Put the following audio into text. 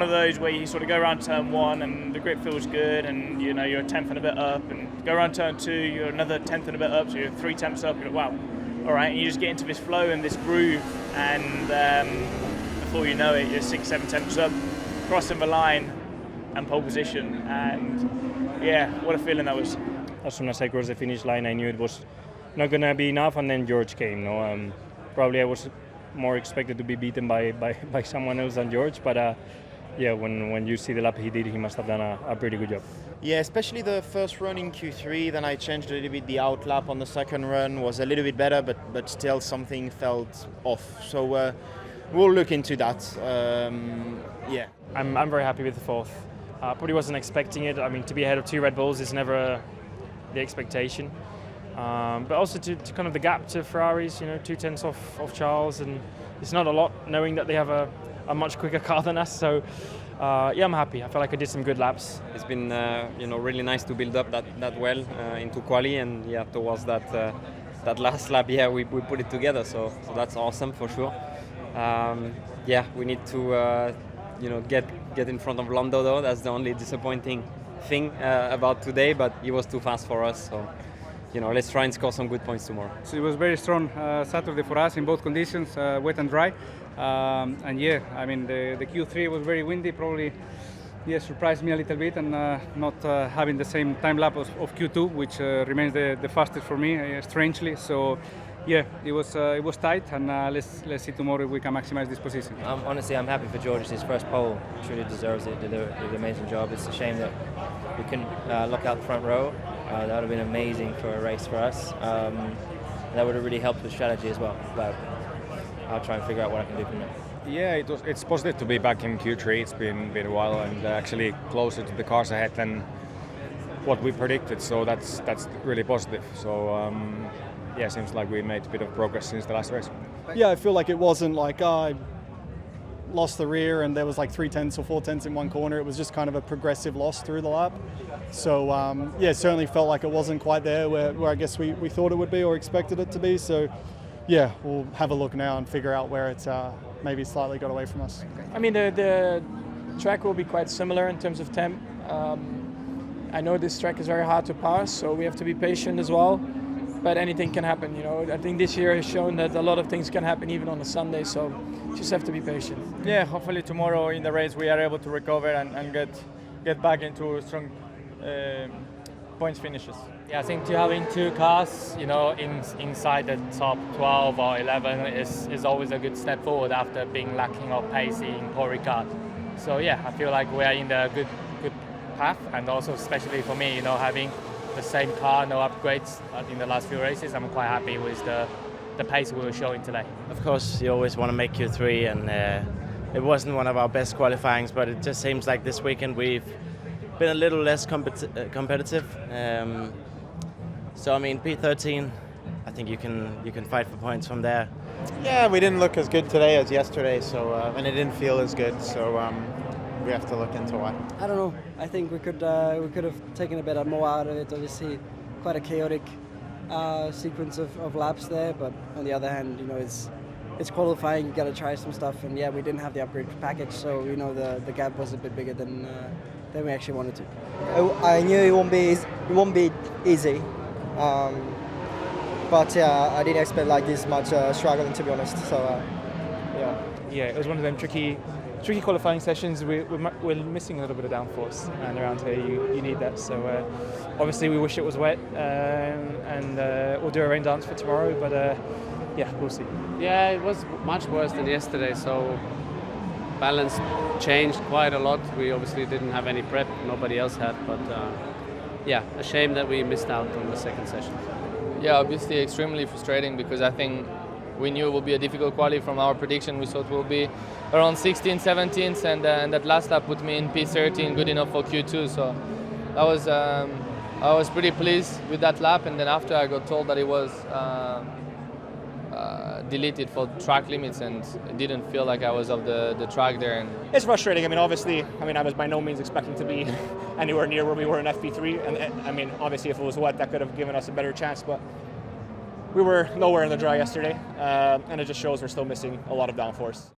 one of those where you sort of go around turn one and the grip feels good, and you know you're a tenth and a bit up, and go around turn two, you're another tenth and a bit up, so you're 3 tenths up. You're like, wow, all right, and you just get into this flow and this groove, and before you know it, you're 6, 7 tenths up, crossing the line and pole position, and yeah, what a feeling that was. As soon as I crossed the finish line, I knew it was not going to be enough, and then George came. Probably I was more expected to be beaten by someone else than George, but yeah, when you see the lap he did, he must have done a pretty good job. Yeah, especially the first run in Q3, then I changed a little bit the out lap on the second run, was a little bit better, but still something felt off. So we'll look into that. Yeah. I'm very happy with the fourth. Probably wasn't expecting it. I mean, to be ahead of 2 Red Bulls is never the expectation. But also to kind of the gap to Ferraris, 2 tenths off Charles, and it's not a lot knowing that they have a much quicker car than us. So yeah, I'm happy. I feel like I did some good laps. It's been really nice to build up that well into quali, and yeah, towards that last lap, yeah, we put it together. So that's awesome for sure. Yeah, we need to get in front of Lando though. That's the only disappointing thing about today, but he was too fast for us. So let's try and score some good points tomorrow. So it was very strong Saturday for us in both conditions, wet and dry. And yeah, I mean the Q3 was very windy, probably surprised me a little bit, and not having the same time lap of Q2, which remains the fastest for me, strangely. So yeah, it was tight, and let's see tomorrow if we can maximize this position. Honestly, I'm happy for George. It's his first pole. Truly deserves it. Did an amazing job. It's a shame that we couldn't lock out the front row. That would have been amazing for a race for us. That would have really helped with strategy as well. But I'll try and figure out what I can do from there. Yeah, it's positive to be back in Q3. It's been a while, and actually closer to the cars ahead than what we predicted. So that's really positive. So yeah, seems like we made a bit of progress since the last race. Yeah, I feel like it wasn't like I lost the rear and there was like 3 tenths or 4 tenths in one corner. It was just kind of a progressive loss through the lap. So yeah, it certainly felt like it wasn't quite there where I guess we thought it would be or expected it to be. So yeah, we'll have a look now and figure out where it's maybe slightly got away from us. I mean, the track will be quite similar in terms of temp. I know this track is very hard to pass, so we have to be patient as well. But anything can happen, I think this year has shown that a lot of things can happen even on a Sunday, so just have to be patient. Yeah, hopefully tomorrow in the race we are able to recover and get back into strong points finishes. Yeah, I think to having 2 cars, inside the top 12 or 11 is always a good step forward after being lacking of pace in Paul Ricard. So yeah, I feel like we are in the good path, and also especially for me, having the same car, no upgrades in the last few races. I'm quite happy with the pace we were showing today. Of course, you always want to make Q3, and it wasn't one of our best qualifyings, but it just seems like this weekend we've been a little less competitive. So I mean, P13, I think you can fight for points from there. Yeah, we didn't look as good today as yesterday, so and it didn't feel as good. So we have to look into why. I don't know. I think we could have taken a bit more out of it. Obviously, quite a chaotic sequence of laps there. But on the other hand, it's qualifying. You got to try some stuff. And yeah, we didn't have the upgrade package, so the gap was a bit bigger than we actually wanted to. I knew it won't be easy. But yeah, I didn't expect like this much struggling, to be honest. So yeah. Yeah, it was one of them tricky qualifying sessions. We're missing a little bit of downforce, and around here you need that. So obviously we wish it was wet, and we'll do a rain dance for tomorrow. But yeah, we'll see. Yeah, it was much worse than yesterday. So balance changed quite a lot. We obviously didn't have any prep. Nobody else had. But yeah, a shame that we missed out on the second session. Yeah, obviously extremely frustrating, because I think we knew it would be a difficult quali. From our prediction, we thought it would be around 16th, 17th, and that last lap put me in P13, good enough for Q2. So that was I was pretty pleased with that lap. And then after, I got told that it was deleted for track limits, and it didn't feel like I was off the track there. And it's frustrating. I mean, obviously, I was by no means expecting to be anywhere near where we were in FP3, and I mean, obviously, if it was wet, that could have given us a better chance. But we were nowhere in the dry yesterday, and it just shows we're still missing a lot of downforce.